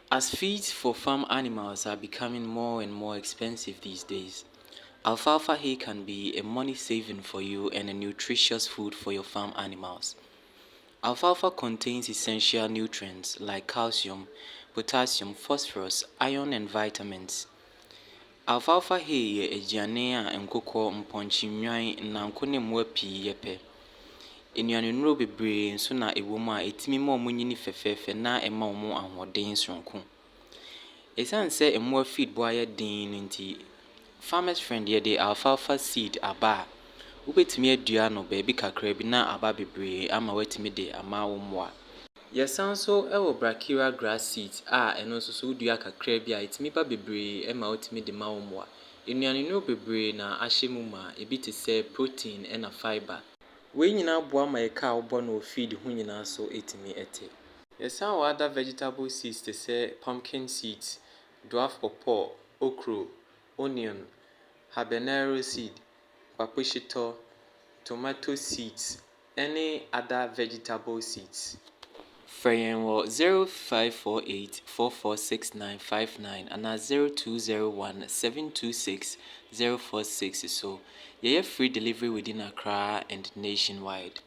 As feeds for farm animals are becoming more and more expensive these days, alfalfa hay can be a money saving for you and a nutritious food for your farm animals. Alfalfa contains essential nutrients like calcium, potassium, phosphorus, iron, and vitamins. Alfalfa hay yɛ aduane a nkokɔ, mpɔnkye nnwan, nnanko ne mmoa pii yɛpɛ. Nnuanennuro bebree nso na ɛwɔ mu a ɛtumi ma wɔn nyini fɛfɛɛfɛ na ɛma wɔn ahoɔden sononko. Ɛsiane sɛ mmoa feed bo ayɛ den no nti, farmers friend yɛde alfalfa seed aba a, wobɛtumi adua no baabi kakra bi na aba bebree ama woatumi de ama wo mmoa. Yɛsan nso wɔ brachiaria grass seeds a ɛno nso so wodua kakra bi a ɛtumi ba bebree ma wotumi de ma wo mmoa. Nnuanennuro bebree na ahyɛ mu ma, ebi te sɛ protein na fiber. Wei nyinaa boa ma yɛka a wobɔ no wɔ feed ho nyinaa so ɛtumi te. Yɛsan wɔ other vegetable seeds te sɛ pumpkin seeds, dwarf pawpaw, okro, onion, habanero seed, paposhito, tomato seeds, ne other vegetable seeds. Frɛ yɛn wɔ 0548 446959 anaa 0201 726 046 so. Yɛyɛ free delivery within Accra and nationwide.